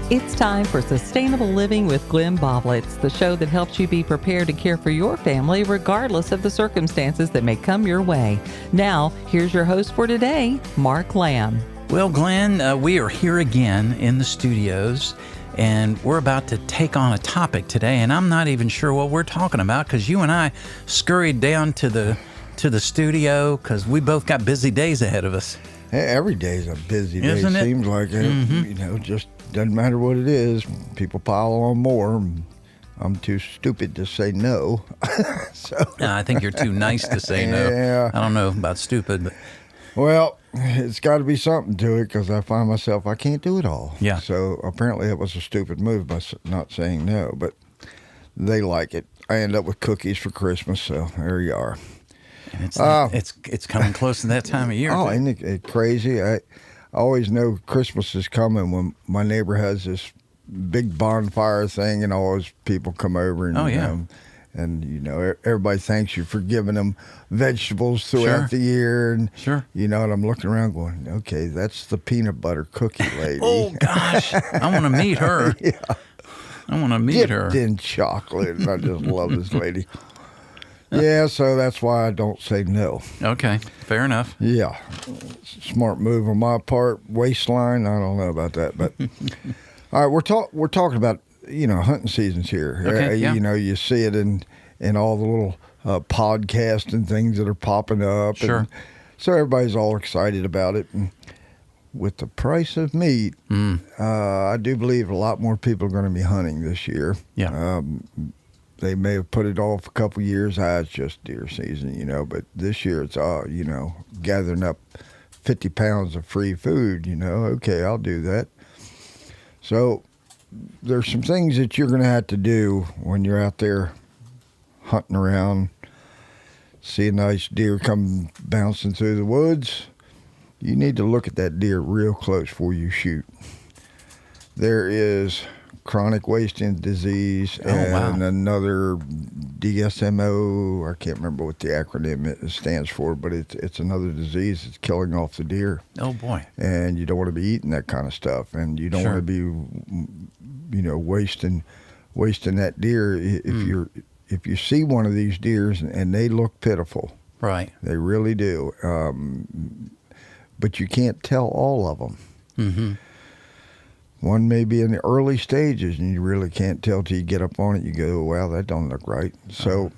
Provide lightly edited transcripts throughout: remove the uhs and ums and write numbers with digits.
It's time for Sustainable Living with Glenn Boblitz, the show that helps you be prepared to care for your family regardless of the circumstances that may come your way. Now, here's your host for today, Mark Lamb. Well, Glenn, we are here again in the studios, and we're about to take on a topic today, and I'm not even sure what we're talking about because you and I scurried down to the studio because we both got busy days ahead of us. Every day's a busy day. Isn't it? Seems like it. You know, just doesn't matter what it is. People pile on more. I'm too stupid to say no. I think you're too nice to say no. Yeah. I don't know about stupid, but Well, it's got to be something to it because I find myself I can't do it all. Yeah. So apparently it was a stupid move by not saying no, but they like it. I end up with cookies for Christmas, so there you are. and it's coming close to that time of year. Oh, too. isn't it crazy? I always know Christmas is coming when my neighbor has this big bonfire thing, and always people come over and everybody thanks you for giving them vegetables throughout the year, and and I'm looking around going, okay, that's the peanut butter cookie lady. Oh gosh, I want to meet her. Yeah. I want to meet her. Dipped in chocolate, and I just love this lady. Yeah, so that's why I don't say no. Okay, fair enough. Yeah, smart move on my part. Waistline, I don't know about that, but all right, we're talking about hunting seasons here. Okay, yeah. You see it in all the little podcasts and things that are popping up. Sure. And so everybody's all excited about it. And with the price of meat, I do believe a lot more people are going to be hunting this year. Yeah. They may have put it off a couple of years. It's just deer season, but this year it's, gathering up 50 pounds of free food, Okay, I'll do that. So there's some things that you're going to have to do when you're out there hunting around, see a nice deer come bouncing through the woods. You need to look at that deer real close before you shoot. There is chronic wasting disease and another DSMO. I can't remember what the acronym it stands for, but it's another disease that's killing off the deer. Oh boy! And you don't want to be eating that kind of stuff, and you don't want to be, wasting that deer. If you see one of these deers and they look pitiful, right? They really do. But you can't tell all of them. Mm-hmm. One may be in the early stages, and you really can't tell till you get up on it. You go, "Wow, that don't look right." So,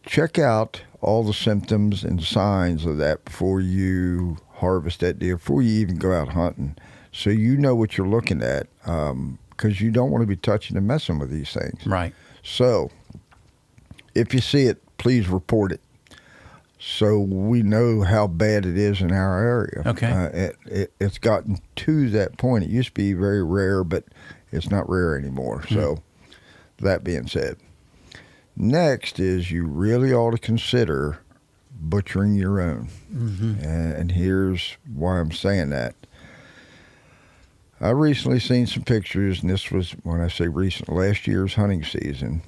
check out all the symptoms and signs of that before you harvest that deer, before you even go out hunting, so you know what you're looking at, because you don't want to be touching and messing with these things. Right. So, if you see it, please report it, so we know how bad it is in our area. Okay. It's gotten to that point. It used to be very rare, but it's not rare anymore. So, that being said, next is you really ought to consider butchering your own. Mm-hmm. And here's why I'm saying that. I recently seen some pictures, and this was, when I say recent, last year's hunting season,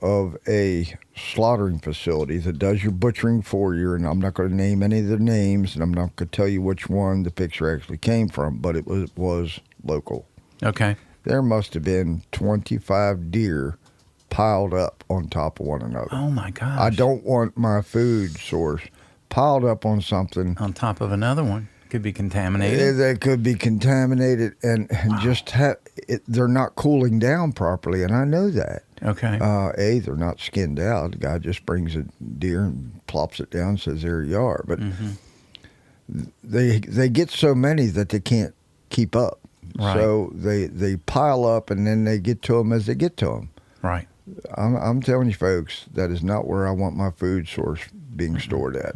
of a slaughtering facility that does your butchering for you, and I'm not going to name any of the names, and I'm not going to tell you which one the picture actually came from, but it was local. Okay. There must have been 25 deer piled up on top of one another. Oh my gosh. I don't want my food source piled up on something. On top of another one. Could be contaminated. That could be contaminated, and just they're not cooling down properly, and I know that. Okay. They're not skinned out. The guy just brings a deer and plops it down and says, there you are. But they get so many that they can't keep up. Right. So they pile up, and then they get to them as they get to them. Right. I'm telling you, folks, that is not where I want my food source being stored at.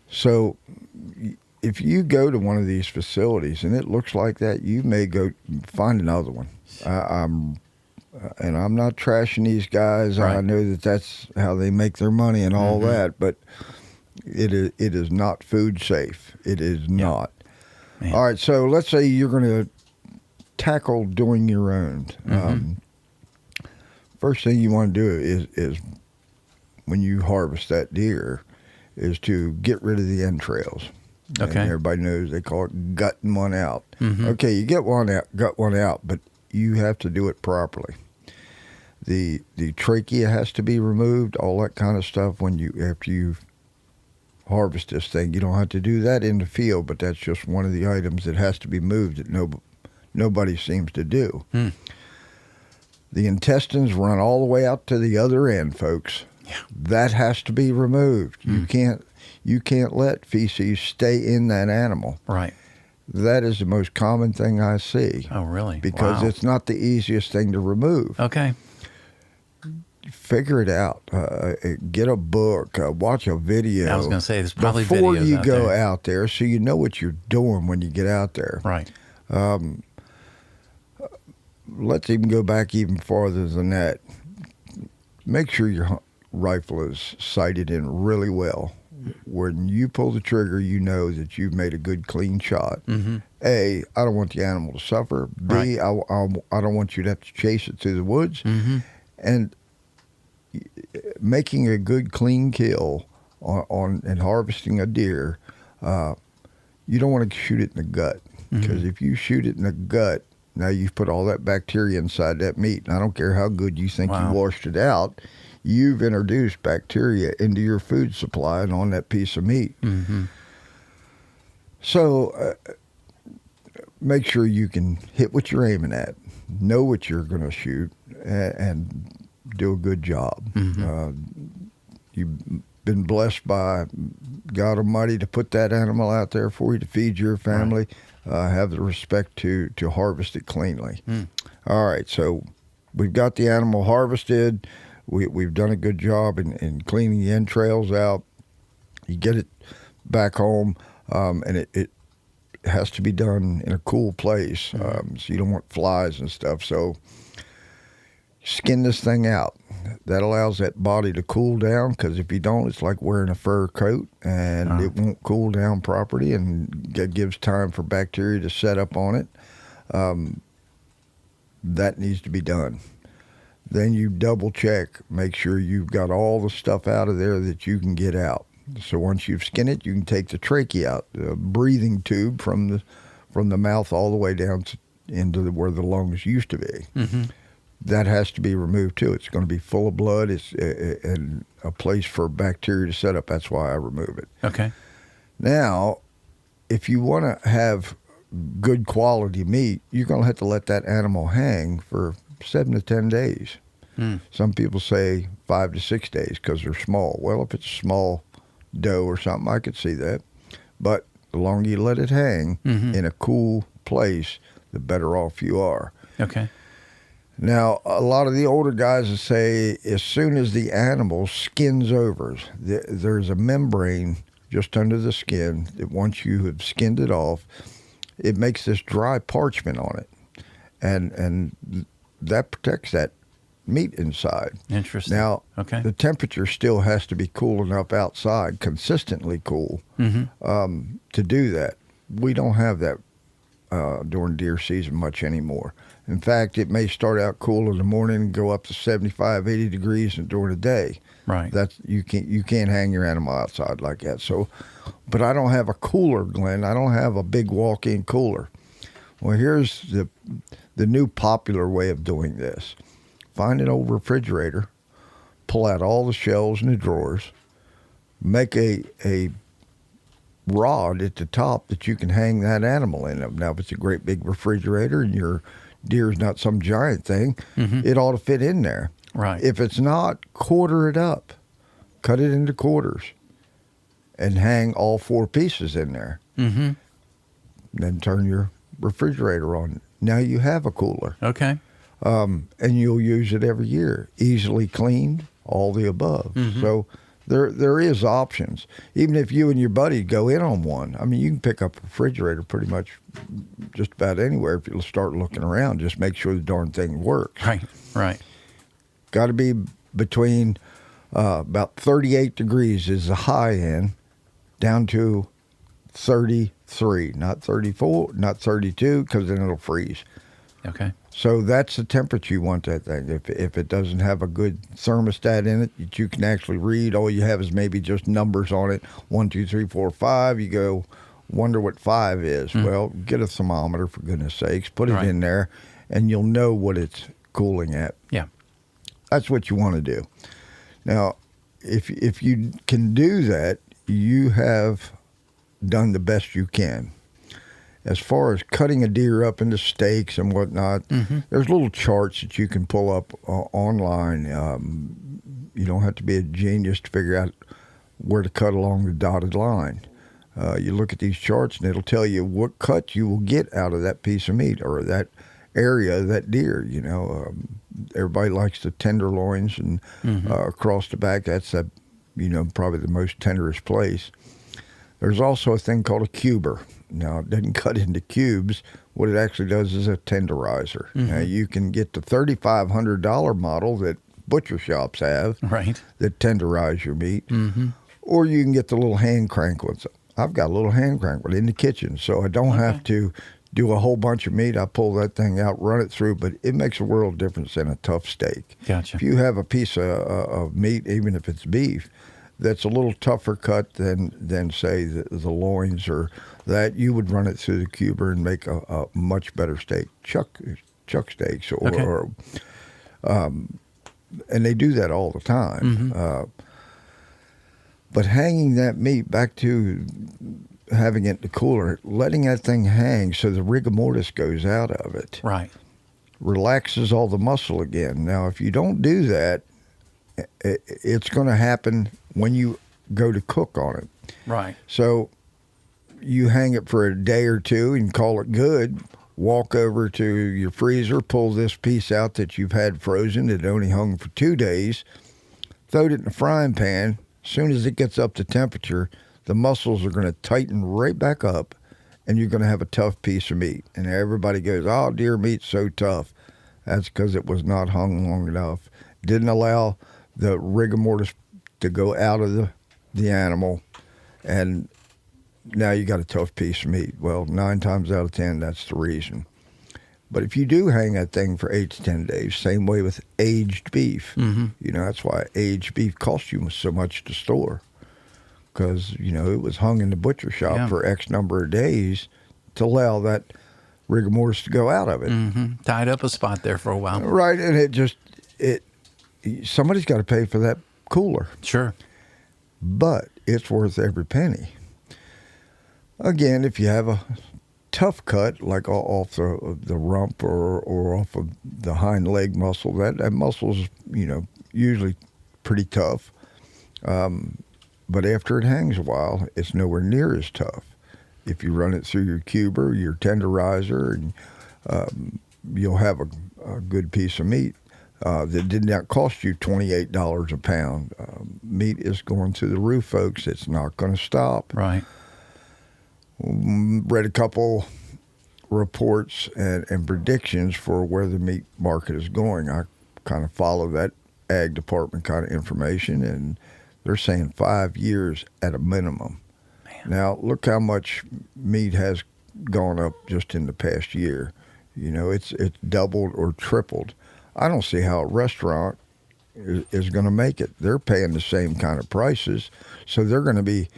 So if you go to one of these facilities and it looks like that, you may go find another one. I'm not trashing these guys. Right. I know that that's how they make their money and all that, but it is not food safe. It is not. Man. All right, so let's say you're going to tackle doing your own. First thing you want to do is when you harvest that deer is to get rid of the entrails. Okay. And everybody knows they call it gutting one out. Mm-hmm. Okay, you get one out, gut one out, but you have to do it properly. The trachea has to be removed, all that kind of stuff. After you harvest this thing, you don't have to do that in the field, but that's just one of the items that has to be moved that nobody seems to do. Hmm. The intestines run all the way out to the other end, folks. Yeah. That has to be removed. You can't let feces stay in that animal. Right. That is the most common thing I see. Oh, really? Because Wow. it's not the easiest thing to remove. Okay. Figure it out. Get a book. Watch a video. I was going to say, there's probably before videos you out go there. out there, so you know what you're doing when you get out there. Right. Let's even go back even farther than that. Make sure your rifle is sighted in really well. When you pull the trigger, you know that you've made a good, clean shot. Mm-hmm. A, I don't want the animal to suffer. B, Right. I don't want you to have to chase it through the woods. Mm-hmm. And making a good, clean kill on and harvesting a deer, you don't want to shoot it in the gut. Because if you shoot it in the gut, now you've put all that bacteria inside that meat. And I don't care how good you think Wow. you washed it out, you've introduced bacteria into your food supply and on that piece of meat. Mm-hmm. So make sure you can hit what you're aiming at, know what you're going to shoot, and do a good job. You've been blessed by God Almighty to put that animal out there for you to feed your family. Have the respect to harvest it cleanly. All right, so we've got the animal harvested. We've done a good job in cleaning the entrails out. You get it back home, and it has to be done in a cool place, so you don't want flies and stuff. So skin this thing out. That allows that body to cool down, because if you don't, it's like wearing a fur coat, and it won't cool down properly, and it gives time for bacteria to set up on it. That needs to be done. Then you double check, make sure you've got all the stuff out of there that you can get out. So once you've skinned it, you can take the trachea out, the breathing tube from the mouth all the way down into where the lungs used to be. Mm-hmm. That has to be removed too. It's going to be full of blood. It's and a place for bacteria to set up. That's why I remove it. Okay. Now, if you want to have good quality meat, you're going to have to let that animal hang for 7 to 10 days. Some people say 5 to 6 days because they're small. Well, if it's a small doe or something, I could see that. But the longer you let it hang in a cool place, the better off you are. Okay. Now, a lot of the older guys will say as soon as the animal skins over, there's a membrane just under the skin that once you have skinned it off, it makes this dry parchment on it. And that protects that meat inside. Interesting. Now, Okay. the temperature still has to be cool enough outside, consistently cool, to do that. We don't have that during deer season much anymore. In fact, it may start out cool in the morning and go up to 75, 80 degrees during the day. Right. That's you can't hang your animal outside like that. So, but I don't have a cooler, Glenn. I don't have a big walk-in cooler. Well, here's the new popular way of doing this. Find an old refrigerator, pull out all the shelves and the drawers, make a rod at the top that you can hang that animal in. Now, if it's a great big refrigerator and your deer's not some giant thing, it ought to fit in there. Right. If it's not, quarter it up. Cut it into quarters and hang all 4 pieces in there. Mm-hmm. Then turn your refrigerator on. Now you have a cooler. Okay. And you'll use it every year. Easily cleaned, all the above. So there is options. Even if you and your buddy go in on one, I mean, you can pick up a refrigerator pretty much just about anywhere if you start looking around. Just make sure the darn thing works. Right. Right. Got to be between about 38 degrees is the high end, down to 33, not 34, not 32, because then it'll freeze. Okay. So that's the temperature you want that thing. If it doesn't have a good thermostat in it that you can actually read, all you have is maybe just numbers on it. 1, 2, 3, 4, 5. You go, wonder what 5 is. Well, get a thermometer, for goodness sakes, put it Right. in there, and you'll know what it's cooling at. Yeah. That's what you want to do. Now, if you can do that, you have done the best you can. As far as cutting a deer up into steaks and whatnot, there's little charts that you can pull up online. You don't have to be a genius to figure out where to cut along the dotted line. You look at these charts and it'll tell you what cut you will get out of that piece of meat or that area of that deer. You know, everybody likes the tenderloins and across the back. That's probably the most tenderest place. There's also a thing called a cuber. Now, it doesn't cut into cubes. What it actually does is a tenderizer. Now, you can get the $3,500 model that butcher shops have Right. that tenderize your meat, or you can get the little hand crank ones. I've got a little hand crank one in the kitchen, so I don't have to do a whole bunch of meat. I pull that thing out, run it through, but it makes a world of difference in a tough steak. Gotcha. If you have a piece of meat, even if it's beef, that's a little tougher cut than say the loins or that, you would run it through the cuber and make a much better steak. Chuck steaks or and they do that all the time. But hanging that meat, back to having it in the cooler, letting that thing hang so the rigor mortis goes out of it, Right. relaxes all the muscle again. Now, if you don't do that, it's going to happen when you go to cook on it. Right. So you hang it for a day or two and call it good. Walk over to your freezer, pull this piece out that you've had frozen that only hung for 2 days, throw it in the frying pan. As soon as it gets up to temperature, the muscles are going to tighten right back up, and you're going to have a tough piece of meat. And everybody goes, "Oh, deer meat's so tough." That's because it was not hung long enough. Didn't allow the rigor mortis to go out of the animal, and now you got a tough piece of meat. Well, 9 times out of 10, that's the reason. But if you do hang that thing for 8 to 10 days, same way with aged beef. That's why aged beef costs you so much to store, because it was hung in the butcher shop for X number of days to allow that rigor mortis to go out of it. Tied up a spot there for a while. Right, and somebody's got to pay for that cooler. Sure. But it's worth every penny. Again, if you have a tough cut, like off the rump or off of the hind leg muscle, that muscle's, usually pretty tough. But after it hangs a while, it's nowhere near as tough. If you run it through your cuber, your tenderizer, and you'll have a good piece of meat that did not cost you $28 a pound. Meat is going through the roof, folks. It's not going to stop. Right. Read a couple reports and predictions for where the meat market is going. I kind of follow that ag department kind of information, and they're saying 5 years at a minimum. Man. Now, look how much meat has gone up just in the past year. It's doubled or tripled. I don't see how a restaurant is going to make it. They're paying the same kind of prices, so they're going to be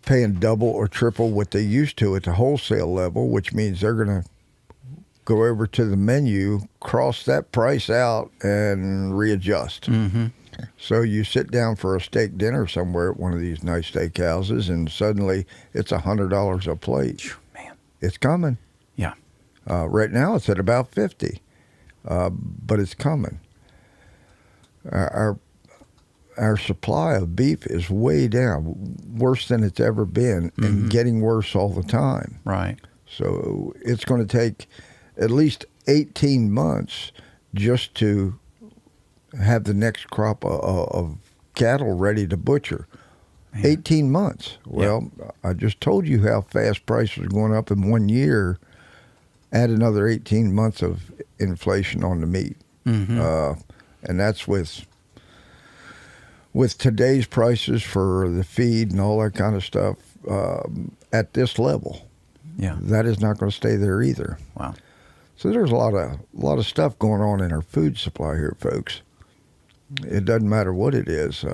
paying double or triple what they used to at the wholesale level, which means they're going to go over to the menu, cross that price out, and readjust. So you sit down for a steak dinner somewhere at one of these nice steakhouses, and suddenly it's $100 a plate. Man. It's coming. Yeah. Right now it's at about $50, but it's coming. Our supply of beef is way down, worse than it's ever been, and getting worse all the time. Right. So it's going to take at least 18 months just to have the next crop of cattle ready to butcher. Man. 18 months. Well, I just told you how fast prices are going up in 1 year. Add another 18 months of inflation on the meat. And that's with today's prices for the feed and all that kind of stuff at this level. Yeah. That is not going to stay there either. Wow. So there's a lot of stuff going on in our food supply here, folks. It doesn't matter what it is.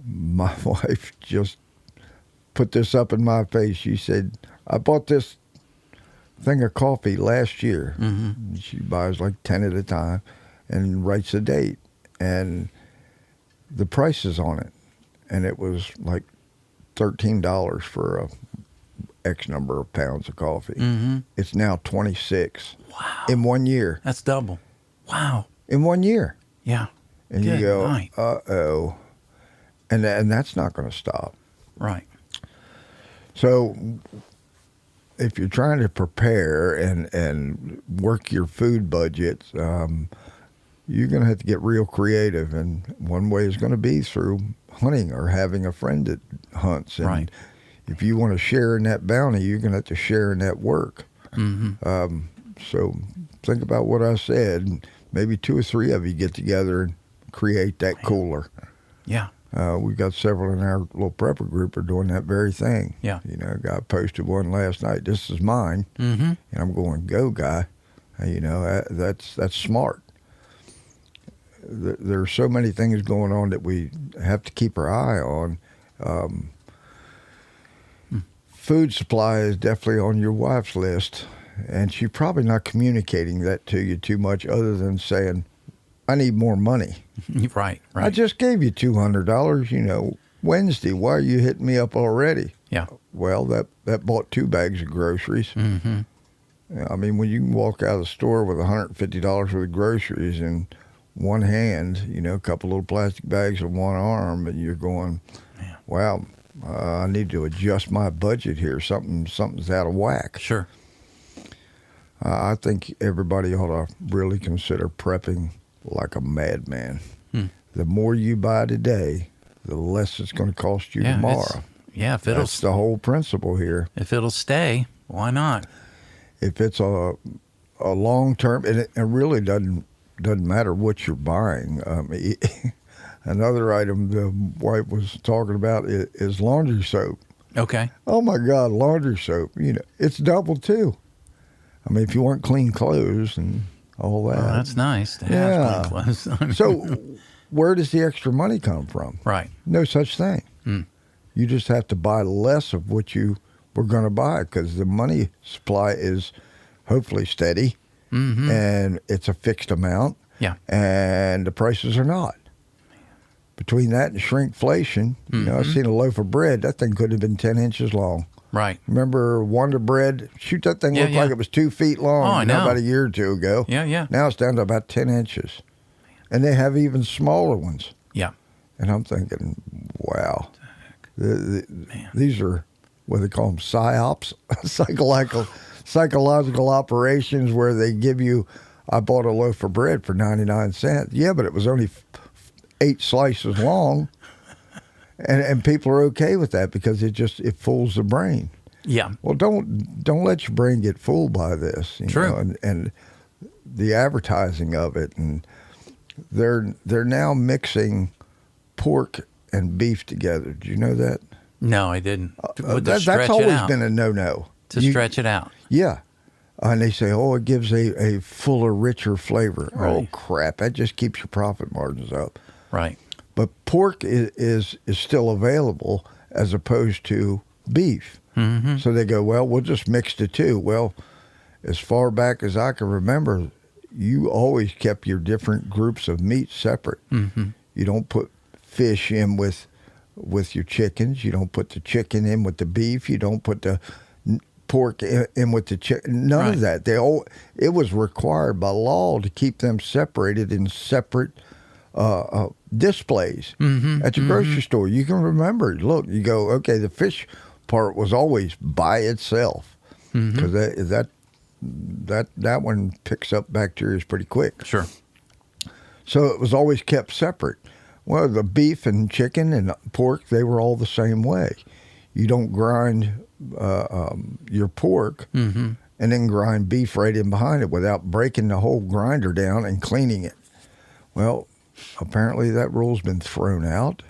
My wife just put this up in my face. She said, I bought this thing of coffee last year. Mm-hmm. She buys like 10 at a time and writes a date and the prices on it. And it was like $13 for a X number of pounds of coffee. Mm-hmm. It's now 26. Wow. In 1 year. That's double. Wow. In 1 year. Yeah. And Good you go, night. uh-oh. And that's not going to stop. Right. So if you're trying to prepare and work your food budgets, you're going to have to get real creative. And one way is going to be through hunting or having a friend that hunts. And Right. if you want to share in that bounty, you're going to have to share in that work. Mm-hmm. So think about what I said. Maybe 2 or 3 of you get together and create that cooler. Yeah. We've got several in our little prepper group are doing that very thing. Yeah. You know, a guy posted one last night. This is mine, Mm-hmm. and I'm going, go, guy. You know, that's smart. There are so many things going on that we have to keep our eye on. Food supply is definitely on your wife's list, and she's probably not communicating that to you too much, other than saying, "I need more money." Right. Right. I just gave you $200, you know, Wednesday. Why are you hitting me up already? Yeah. Well, that bought 2 bags of groceries. Mm-hmm. I mean, when you can walk out of the store with $150 worth of groceries in one hand, you know, a couple little plastic bags in one arm, and you're going, Yeah. wow, I need to adjust my budget here. Something's out of whack. Sure. I think everybody ought to really consider prepping like a madman. The more you buy today, the less it's going to cost you Yeah. tomorrow. If That's the whole principle here. it'll stay, why not? If it's a long term, and it really doesn't matter what you're buying. Another item the wife was talking about is laundry soap. Okay. Oh my God, laundry soap! You know, it's double too. I mean, if you want clean clothes and all that. Oh, that's nice to Yeah. have clean clothes. So, where does the extra money come from? Right. No such thing. You just have to buy less of what you were going to buy because the money supply is hopefully steady and it's a fixed amount. Yeah. And the prices are not. Between that and shrinkflation, you know, I've seen a loaf of bread. That thing could have been 10 inches long. Right. Remember Wonder Bread? Shoot, that thing Yeah, looked yeah. like it was 2 feet long. Oh, I know. About a year or two ago. Yeah, yeah. Now it's down to about 10 inches. And they have even smaller ones. Yeah. And I'm thinking, wow. These are what they call them, psyops, psychological operations where they give you, I bought a loaf of bread for 99 cents. Yeah, but it was only 8 slices long. And people are okay with that because it fools the brain. Yeah. Well, don't let your brain get fooled by this. You True. know, and the advertising of it, and they're now mixing pork and beef together. Do you know that? No, I didn't. That's always been a no-no. Stretch it out. Yeah. And they say, oh, it gives a fuller, richer flavor. Oh, Right. crap. That just keeps your profit margins up. Right. But pork is still available as opposed to beef. Mm-hmm. So they go, well, we'll just mix the two. Well, as far back as I can remember, you always kept your different groups of meat separate. Mm-hmm. You don't put fish in with your chickens. You don't put the chicken in with the beef. You don't put the pork in with the chicken. None Right. of that. It was required by law to keep them separated in separate displays at the grocery store. You can remember. Look, you go, okay, the fish part was always by itself because that one picks up bacteria pretty quick. Sure. So it was always kept separate. Well, the beef and chicken and pork, they were all the same way. You don't grind your pork and then grind beef right in behind it without breaking the whole grinder down and cleaning it. Well, apparently that rule's been thrown out.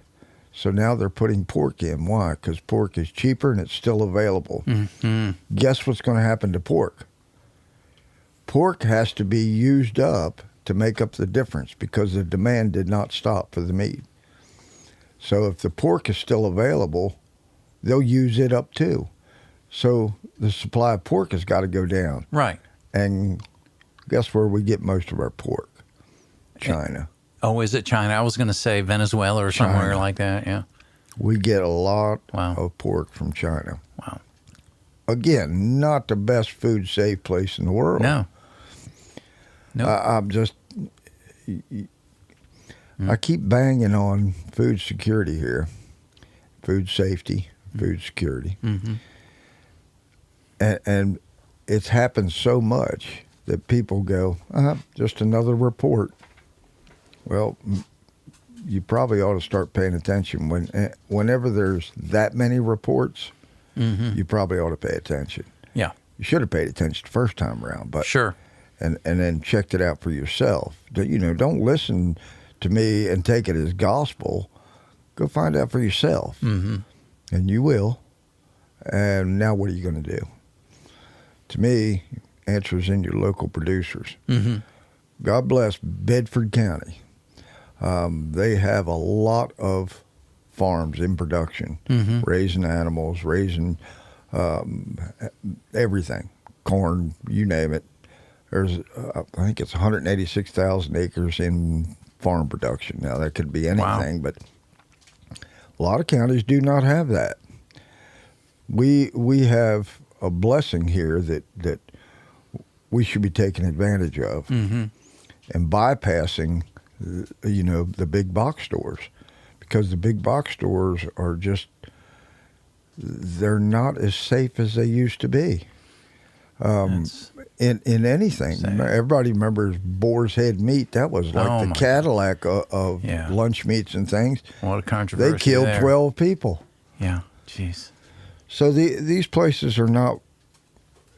So now they're putting pork in. Why? Because pork is cheaper and it's still available. Guess what's going to happen to pork? Pork has to be used up to make up the difference because the demand did not stop for the meat. So if the pork is still available, they'll use it up too. So the supply of pork has got to go down. Right. And guess where we get most of our pork? China. Oh, is it China? I was going to say Venezuela or somewhere China. like that. Yeah. We get a lot Wow. of pork from China. Wow. Again, not the best food safe place in the world. No. No. I'm just, I keep banging on food security here, food safety, food security. Mm-hmm. And it's happened so much that people go, just another report. Well, you probably ought to start paying attention. Whenever there's that many reports, you probably ought to pay attention. Yeah. You should have paid attention the first time around, but Sure. and then checked it out for yourself. Don't listen to me and take it as gospel. Go find out for yourself, and you will. And now, what are you going to do? To me, answer's in your local producers. Mm-hmm. God bless Bedford County. They have a lot of farms in production, raising animals, raising everything, corn, you name it. There's, I think it's 186,000 acres in farm production. Now, that could be anything, but a lot of counties do not have that. We have a blessing here that we should be taking advantage of and bypassing, the big box stores, because the big box stores are just, they're not as safe as they used to be. In anything. Sad. Everybody remembers Boar's Head meat. That was like the Cadillac of lunch meats and things. What a controversy. They killed there. 12 people. Yeah. Jeez. So these places are not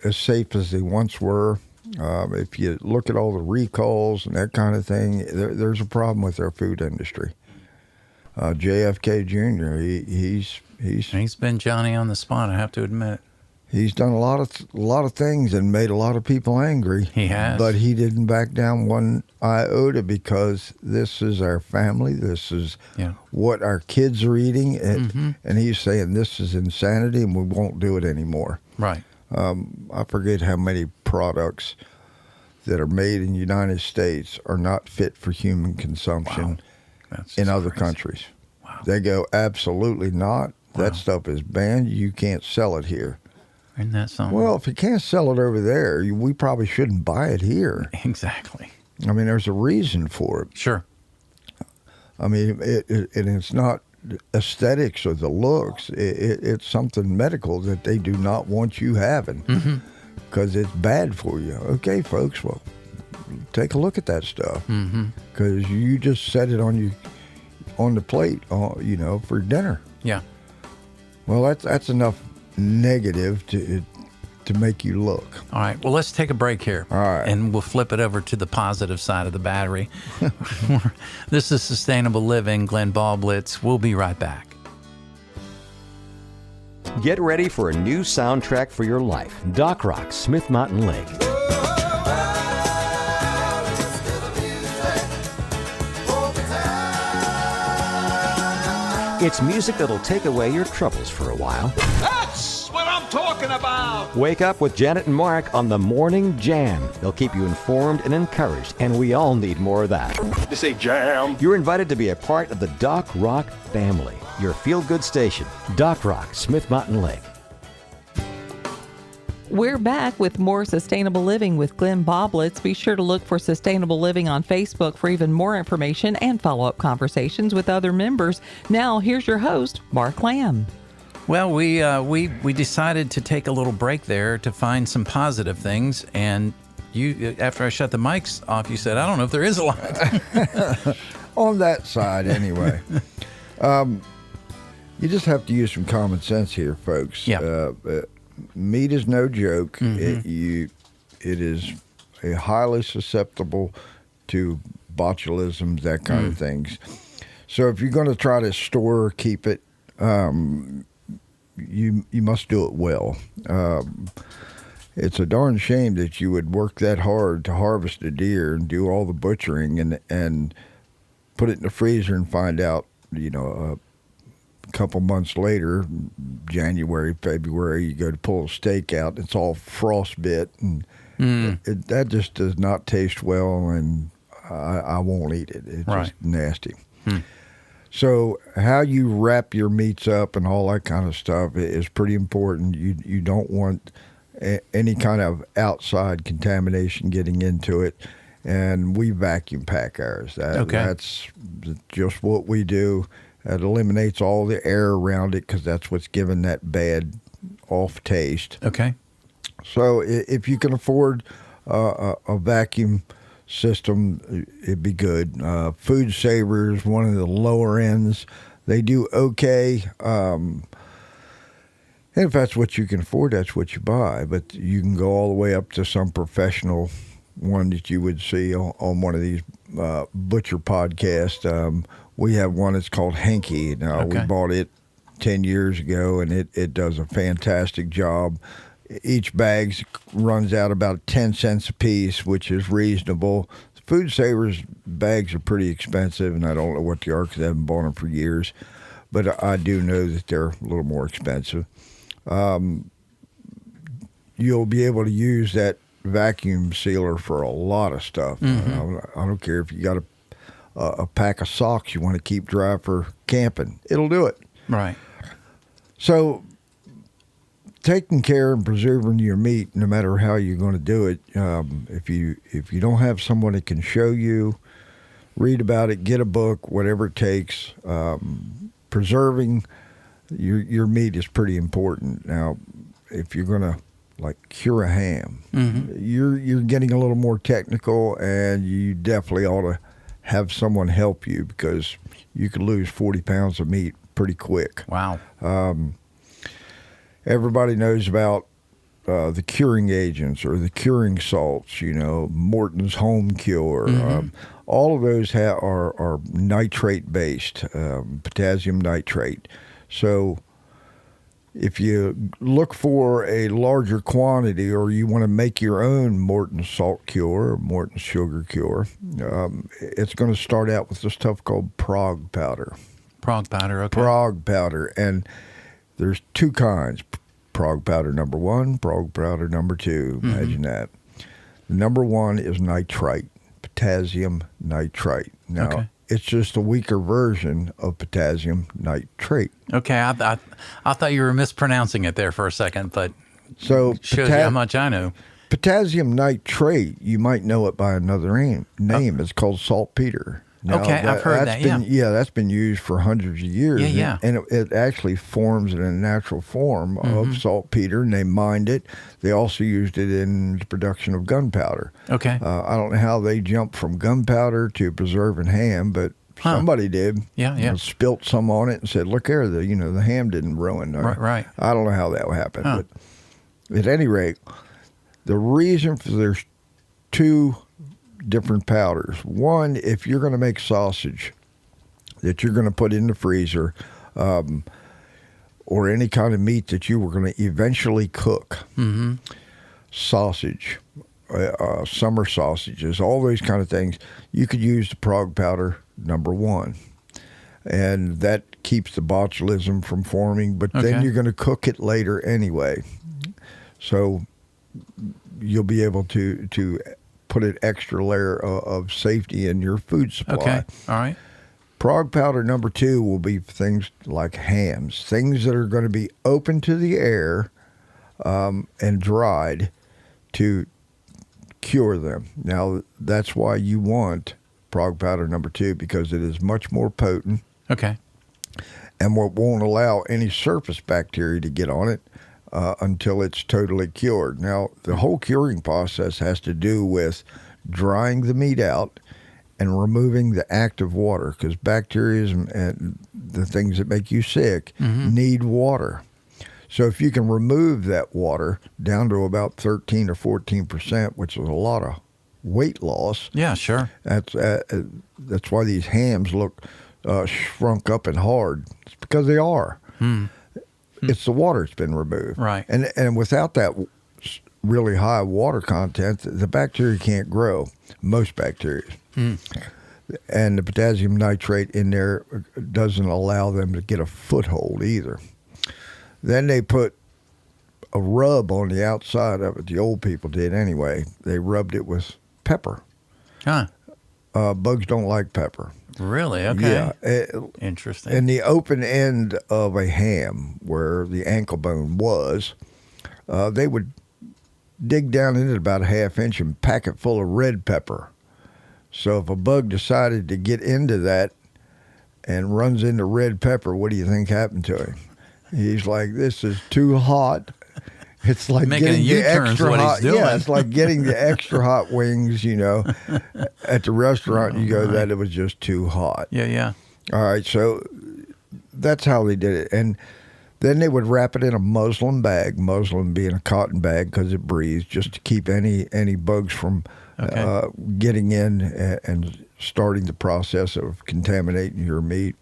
as safe as they once were. If you look at all the recalls and that kind of thing, there's a problem with our food industry. JFK Jr., He's been Johnny on the spot, I have to admit. He's done a lot of things and made a lot of people angry. He has. But he didn't back down one iota, because this is our family. This is what our kids are eating. And he's saying this is insanity and we won't do it anymore. Right. I forget how many products that are made in the United States are not fit for human consumption in other countries. Wow. They go, absolutely not. That stuff is banned. You can't sell it here. Isn't that something? Well, if you can't sell it over there, we probably shouldn't buy it here. Exactly. I mean, there's a reason for it. Sure. I mean, and it's not aesthetics or the looks. It's something medical that they do not want you having because it's bad for you. Okay, folks, well, take a look at that stuff because you just set it on the plate, for dinner. Yeah. Well, that's enough negative to make you look. All right. Well, let's take a break here. All right. And we'll flip it over to the positive side of the battery. This is Sustainable Living, Glenn Ballblitz. We'll be right back. Get ready for a new soundtrack for your life. Doc Rock, Smith Mountain Lake. It's music that'll take away your troubles for a while. That's what I'm talking about! Wake up with Janet and Mark on the Morning Jam. They'll keep you informed and encouraged, and we all need more of that. You say jam? You're invited to be a part of the Doc Rock family, your feel-good station. Doc Rock, Smith Mountain Lake. We're back with more Sustainable Living with Glenn Ballblitz. Be sure to look for Sustainable Living on Facebook for even more information and follow-up conversations with other members. Now, here's your host, Mark Lamb. Well, we decided to take a little break there to find some positive things, and you, after I shut the mics off, you said, I don't know if there is a lot. On that side, anyway. You just have to use some common sense here, folks. Yeah. Meat is no joke. It is a highly susceptible to botulism, that kind of things. So if you're going to try to store or keep it, you must do it well. It's a darn shame that you would work that hard to harvest a deer and do all the butchering and put it in the freezer and find out, couple months later, January, February, you go to pull a steak out, it's all frostbit, and that just does not taste well, and I won't eat it. It's Right. just nasty. So how you wrap your meats up and all that kind of stuff is pretty important. You don't want any kind of outside contamination getting into it, and we vacuum pack ours. That's just what we do. It eliminates all the air around it because that's what's giving that bad off taste. Okay. So if you can afford a vacuum system, it'd be good. Food Savers, one of the lower ends, they do okay. And if that's what you can afford, that's what you buy. But you can go all the way up to some professional one that you would see on one of these butcher podcasts. We have one that's called Henke. Now, we bought it 10 years ago, and it does a fantastic job. Each bag runs out about 10 cents a piece, which is reasonable. Food Savers bags are pretty expensive, and I don't know what they are because I haven't bought them for years. But I do know that they're a little more expensive. You'll be able to use that vacuum sealer for a lot of stuff. I don't care if you got a pack of socks you want to keep dry for camping. It'll do it. Right. So taking care and preserving your meat, no matter how you're going to do it, if you don't have someone that can show you, read about it, get a book, whatever it takes. Preserving your meat is pretty important. Now, if you're going to like cure a ham, you're getting a little more technical, and you definitely ought to have someone help you because you could lose 40 pounds of meat pretty quick. Wow. Everybody knows about the curing agents or the curing salts, Morton's Home Cure. All of those are nitrate-based, potassium nitrate. So if you look for a larger quantity or you want to make your own Morton's Salt Cure or Morton's Sugar Cure, it's going to start out with this stuff called Prog powder. Prog powder, okay. Prog powder, and there's two kinds: Prog powder number 1, Prog powder number 2. Imagine that. Number 1 is nitrite, potassium nitrite. Now, it's just a weaker version of potassium nitrate. Okay, I thought you were mispronouncing it there for a second, but so shows you how much I know. Potassium nitrate, you might know it by another name. It's called saltpeter. Now, I've heard that. Yeah, that's been used for hundreds of years. Yeah. And it actually forms in a natural form of saltpeter, and they mined it. They also used it in the production of gunpowder. Okay. I don't know how they jumped from gunpowder to preserving ham, but somebody did. Yeah. Spilt some on it and said, "Look here, the ham didn't ruin." Right. I don't know how that happened, but at any rate, the reason for there's two different powders. One, if you're going to make sausage that you're going to put in the freezer, or any kind of meat that you were going to eventually cook, sausage, summer sausages, all those kind of things, you could use the Prog powder number 1. And that keeps the botulism from forming, but then you're going to cook it later anyway. So you'll be able to put an extra layer of safety in your food supply. Okay, all right. Prog powder number 2 will be things like hams, things that are going to be open to the air and dried to cure them. Now, that's why you want Prog powder number 2, because it is much more potent. Okay. And what won't allow any surface bacteria to get on it until it's totally cured. Now, the whole curing process has to do with drying the meat out and removing the active water, because bacteria and the things that make you sick need water. So if you can remove that water down to about 13 or 14%, which is a lot of weight loss. Yeah, sure. That's why these hams look shrunk up and hard. It's because they are. It's the water that's been removed. Right. And without that really high water content, the bacteria can't grow, most bacteria. And the potassium nitrate in there doesn't allow them to get a foothold either. Then they put a rub on the outside of it. The old people did anyway. They rubbed it with pepper. Huh. Bugs don't like pepper. Really? Okay. Yeah. Interesting. In the open end of a ham, where the ankle bone was, they would dig down in it about a half inch and pack it full of red pepper. So if a bug decided to get into that and runs into red pepper, what do you think happened to him? He's like, this is too hot. It's like Making getting a the U-turn's extra what he's hot. doing. Yeah, it's like getting the extra hot wings, you know, at the restaurant. You go, that it was just too hot. Yeah. All right, so that's how they did it. And then they would wrap it in a muslin bag, muslin being a cotton bag because it breathes, just to keep any bugs from getting in and starting the process of contaminating your meat.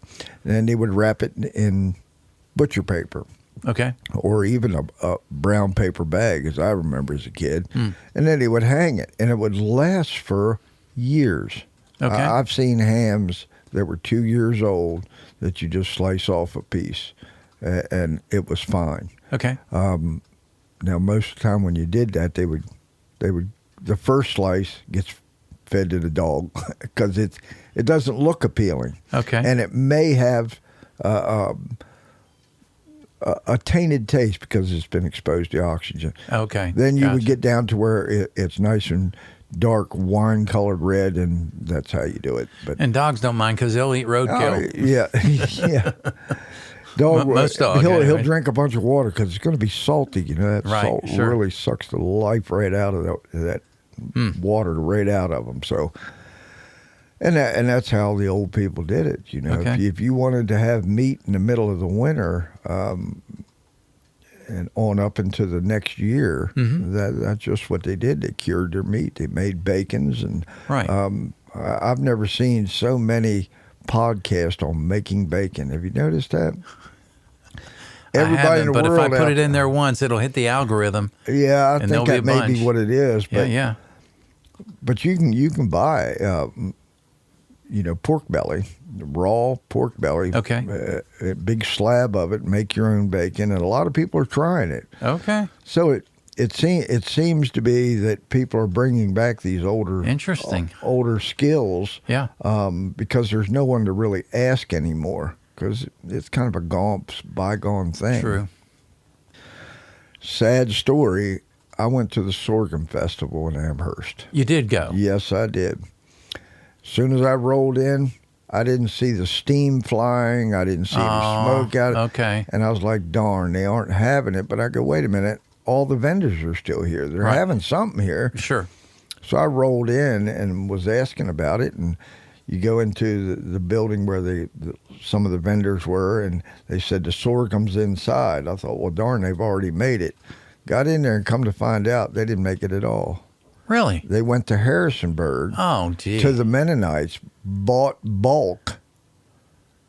And then they would wrap it in butcher paper. Okay. Or even a brown paper bag, as I remember as a kid. And then they would hang it, and it would last for years. Okay. I've seen hams that were 2 years old that you just slice off a piece, and it was fine. Okay. Now, most of the time when you did that, they would the first slice gets fed to the dog because it doesn't look appealing. Okay. And it may have a tainted taste because it's been exposed to oxygen. Okay. Then you would Gotcha. get down to where it's nice and dark wine-colored red, and that's how you do it. But And dogs don't mind because they'll eat roadkill. yeah. Dog, Most dogs, he'll anyway. drink a bunch of water because it's going to be salty. You know, that Right, salt sure. really sucks the life right out of that water right out of them. So, and that's how the old people did it. You know, Okay. if you wanted to have meat in the middle of the winter, and on up into the next year, that's just what they did. They cured their meat. They made bacons, and Right. I've never seen so many podcasts on making bacon. Have you noticed that? I haven't, but if I put out- it in there once, it'll hit the algorithm. yeah, I and think there'll be that a may bunch. be what it is. But Yeah. but you can buy pork belly, raw pork belly. Okay. A big slab of it. Make your own bacon, and a lot of people are trying it. Okay. So it seems to be that people are bringing back these Interesting. older skills. Yeah. Because there's no one to really ask anymore. Because it's kind of a bygone thing. True. Sad story. I went to the Sorghum Festival in Amherst. You did go. Yes, I did. As soon as I rolled in, I didn't see the steam flying. I didn't see any smoke out. Okay. And I was like, darn, they aren't having it. But I go, wait a minute. All the vendors are still here. They're Right. having something here. Sure. So I rolled in and was asking about it. And you go into the building where some of the vendors were, and they said the sorghum's inside. I thought, well, darn, they've already made it. Got in there and come to find out they didn't make it at all. Really? They went to Harrisonburg Oh, gee. to the Mennonites, bought bulk,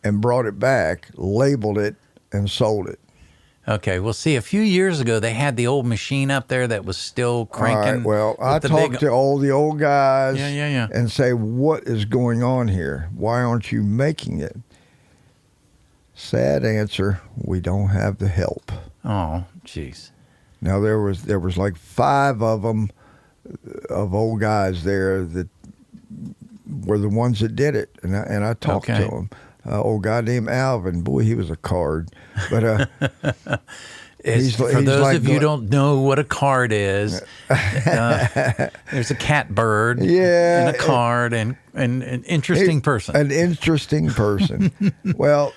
and brought it back, labeled it, and sold it. Okay. Well, see, a few years ago, they had the old machine up there that was still cranking. All right, well, I with the talked big- to all the old guys Yeah. and say, what is going on here? Why aren't you making it? Sad answer, we don't have the help. Oh, jeez. Now, there was like 5 of them, of old guys there that were the ones that did it. And I talked Okay. to them. Old guy named Alvin, boy, he was a card. But For he's those like of you who don't know what a card is, there's a cat bird Yeah, and a card and an interesting person. An interesting person. Well,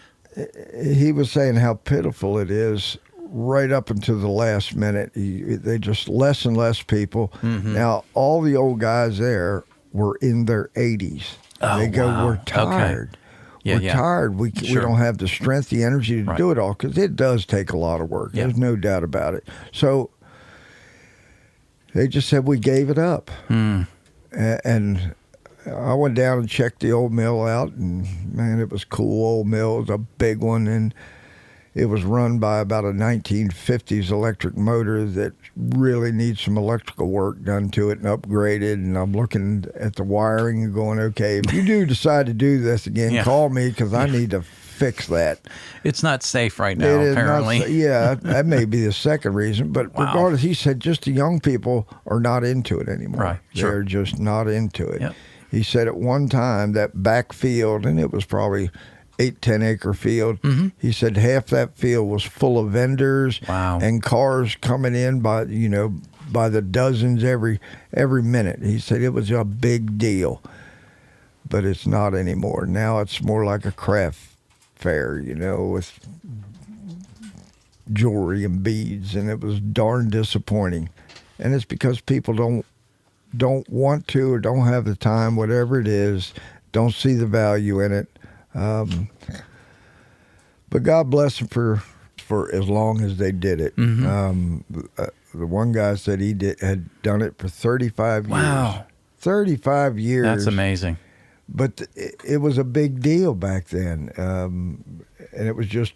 he was saying how pitiful it is right up until the last minute. They just less and less people. Mm-hmm. Now, all the old guys there were in their 80s. Oh, They go, wow. we're Okay. tired. Yeah, We're yeah. tired. We Sure. don't have the strength, the energy to Right. do it all because it does take a lot of work. Yeah. There's no doubt about it. So they just said we gave it up. And I went down and checked the old mill out, and man, it was cool old mill. It was a big one, and It was run by about a 1950s electric motor that really needs some electrical work done to it and upgraded. And I'm looking at the wiring and going, okay, if you do decide to do this again, Yeah. call me because I need to fix that. It's not safe right now, It is not apparently. yeah, that may be the second reason. But Wow. regardless, he said just the young people are not into it anymore. Right, sure. They're just not into it. Yep. He said at one time that back field, and it was probably 8-10 acre field. Mm-hmm. He said half that field was full of vendors Wow. and cars coming in by the dozens every minute. He said it was a big deal, but it's not anymore. Now it's more like a craft fair, with jewelry and beads, and it was darn disappointing. And it's because people don't want to or don't have the time, whatever it is, don't see the value in it. But God bless them for as long as they did it. Mm-hmm. The one guy said had done it for 35 years. Wow. 35 years. That's amazing. But it was a big deal back then. And it was just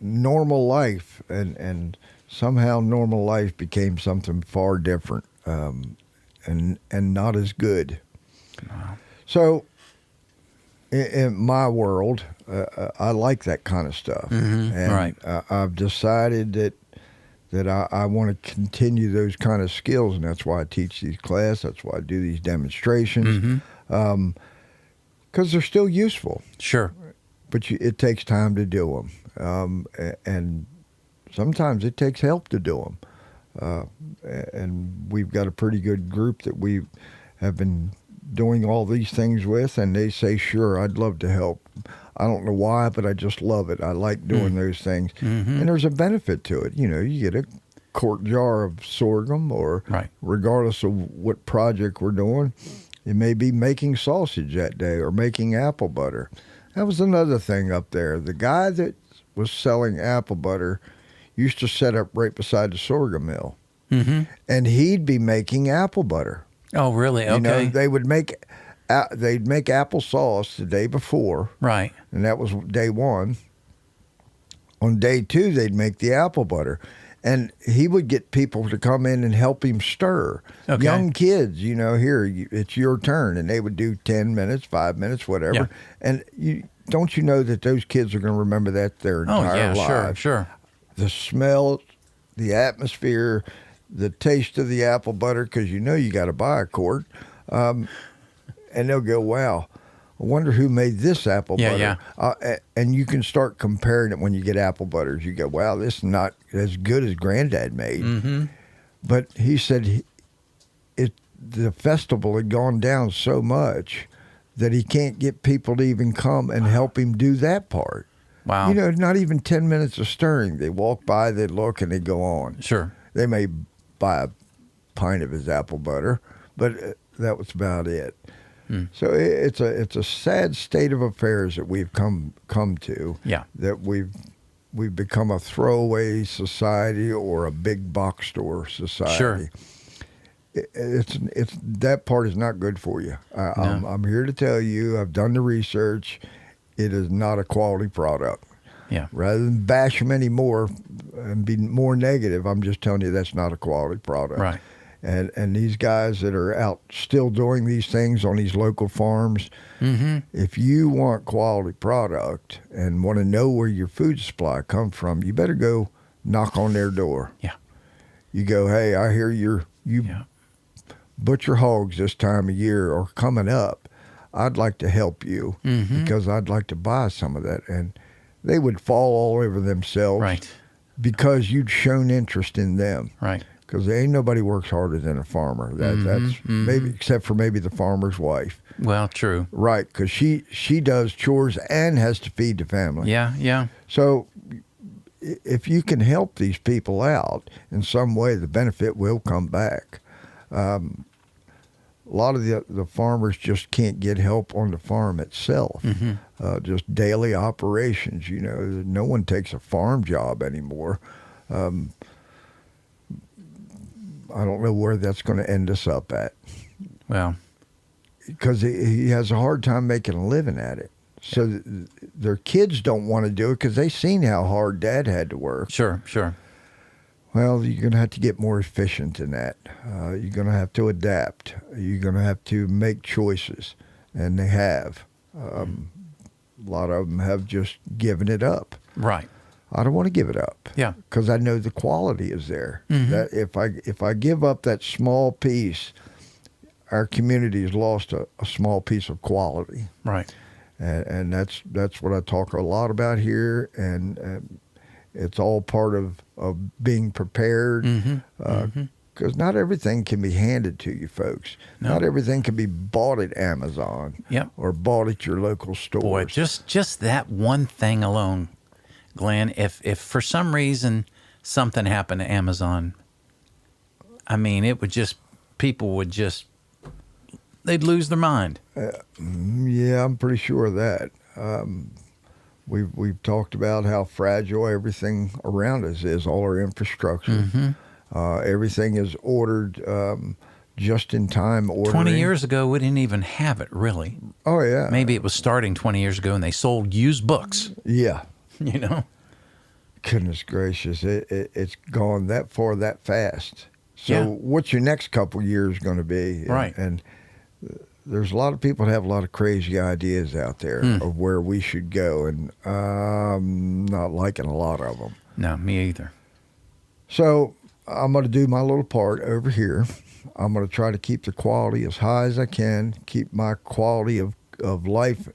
normal life. And somehow normal life became something far different and not as good. Wow. So in my world, I like that kind of stuff. Mm-hmm. And Right. I've decided that I want to continue those kind of skills, and that's why I teach these classes. That's why I do these demonstrations, because they're still useful. Sure. But it takes time to do them, and sometimes it takes help to do them. And we've got a pretty good group that we have been doing all these things with, and they say, sure, I'd love to help. I don't know why, but I just love it. I like doing those things. Mm-hmm. And there's a benefit to it. You get a quart jar of sorghum, or Right. regardless of what project we're doing, it may be making sausage that day or making apple butter. That was another thing up there. The guy that was selling apple butter used to set up right beside the sorghum mill, Mm-hmm. and he'd be making apple butter. Oh, really? Okay. They would they'd make applesauce the day before, Right. and that was day one. On day two, they'd make the apple butter, and he would get people to come in and help him stir. Okay. Young kids, here, it's your turn, and they would do 10 minutes, 5 minutes, whatever. Yeah. And don't you know that those kids are going to remember that their Oh, entire yeah, lives? sure. The smell, the atmosphere, the taste of the apple butter, because you got to buy a quart. And they'll go, wow, I wonder who made this apple Yeah, butter. And you can start comparing it when you get apple butters. You go, wow, this is not as good as Granddad made. Mm-hmm. But he said the festival had gone down so much that he can't get people to even come and help him do that part. Wow. Not even 10 minutes of stirring. They walk by, they look, and they go on. Sure. They may buy a pint of his apple butter, but that was about it. So it's a sad state of affairs that we've come to. Yeah. That we've become a throwaway society or a big box store society. Sure. It's that part is not good for you. I'm here to tell you. I've done the research. It is not a quality product. Yeah. Rather than bash them anymore and be more negative, I'm just telling you that's not a quality product. Right. And these guys that are out still doing these things on these local farms, if you want quality product and want to know where your food supply comes from, you better go knock on their door. Yeah. You go, hey, I hear you Yeah. butcher hogs this time of year or coming up. I'd like to help you because I'd like to buy some of that. And they would fall all over themselves Right. because you'd shown interest in them. Right. Because ain't nobody works harder than a farmer. That's maybe except for maybe the farmer's wife. Well, true. Right, because she does chores and has to feed the family. Yeah. Yeah. So if you can help these people out in some way, the benefit will come back. A lot of the farmers just can't get help on the farm itself. Just daily operations. No one takes a farm job anymore. I don't know where that's going to end us up at, Well, because he has a hard time making a living at it. So their kids don't want to do it because they seen how hard Dad had to work. Sure. Well, you're going to have to get more efficient in that. You're going to have to adapt. You're going to have to make choices, and they have. A lot of them have just given it up. Right. I don't want to give it up. Yeah. Because I know the quality is there. Mm-hmm. That if I give up that small piece, our community has lost a small piece of quality. Right. And that's what I talk a lot about here, and it's all part of being prepared. Because not everything can be handed to you, folks. No. Not everything can be bought at Amazon. Yep. Or bought at your local stores. Boy, just that one thing alone, Glenn. If for some reason something happened to Amazon, I mean, people would just. They'd lose their mind. Yeah, I'm pretty sure of that. We've talked about how fragile everything around us is, all our infrastructure. Everything is ordered just in time ordering. 20 years ago, we didn't even have it, really. Oh, yeah. Maybe it was starting 20 years ago, and they sold used books. Yeah. You know? Goodness gracious, it's gone that far that fast. So Yeah. what's your next couple years going to be? Right. And there's a lot of people that have a lot of crazy ideas out there of where we should go, and I'm not liking a lot of them. No, me either. So I'm going to do my little part over here. I'm going to try to keep the quality as high as I can, keep my quality of life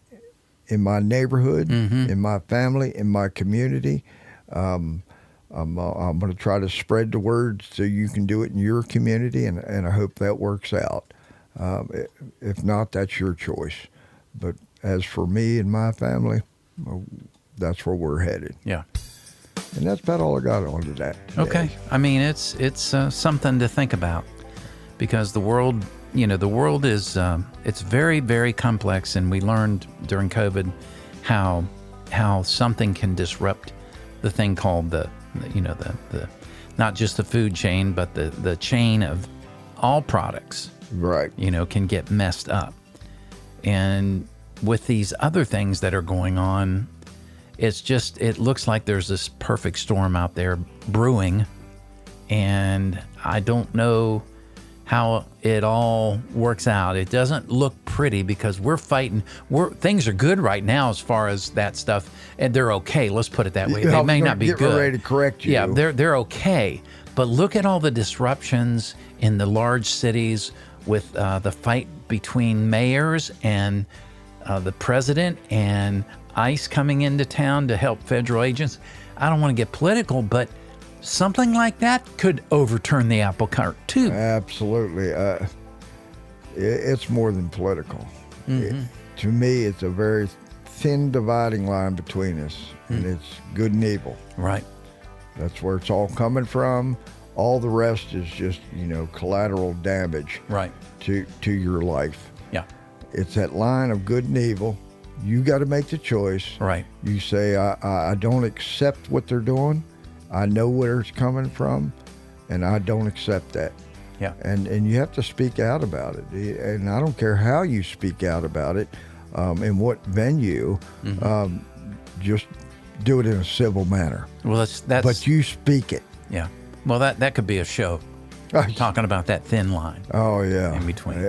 in my neighborhood, in my family, in my community. I'm going to try to spread the word so you can do it in your community, and I hope that works out. If not, that's your choice. But as for me and my family, well, that's where we're headed. Yeah. And that's about all I got on to that today. Okay. I mean, it's something to think about, because the world is it's very, very complex, and we learned during COVID how something can disrupt the thing called the not just the food chain, but the chain of all products. Right. Can get messed up. And with these other things that are going on, it looks like there's this perfect storm out there brewing, and I don't know how it all works out. It doesn't look pretty, because we're fighting. Things are good right now as far as that stuff, and they're okay. Let's put it that way. Yeah, They may not be get good. ready to correct you. Yeah, they're okay. But look at all the disruptions in the large cities with the fight between mayors and the president, and ICE coming into town to help federal agents. I don't want to get political, but something like that could overturn the apple cart too. Absolutely. It's more than political. To me, it's a very thin dividing line between us, and it's good and evil. Right. That's where it's all coming from. All the rest is just, collateral damage Right. to your life. Yeah. It's that line of good and evil. You got to make the choice. Right. You say, I don't accept what they're doing. I know where it's coming from, and I don't accept that. Yeah. And you have to speak out about it. And I don't care how you speak out about it, in what venue, just do it in a civil manner. Well, that's But you speak it. yeah. Well, that could be a show talking about that thin line. Oh, yeah. In between.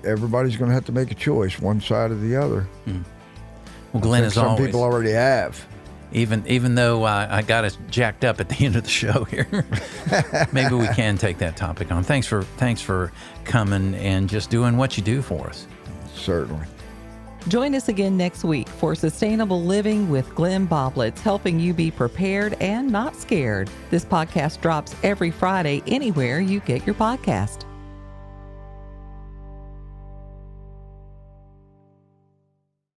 Everybody's going to have to make a choice, one side or the other. Well, Glenn, as Some always, people already have. even though I got us jacked up at the end of the show here, maybe we can take that topic on. Thanks for coming and just doing what you do for us. Certainly. Join us again next week for Sustainable Living with Glenn Boblitz, helping you be prepared and not scared. This podcast drops every Friday anywhere you get your podcast.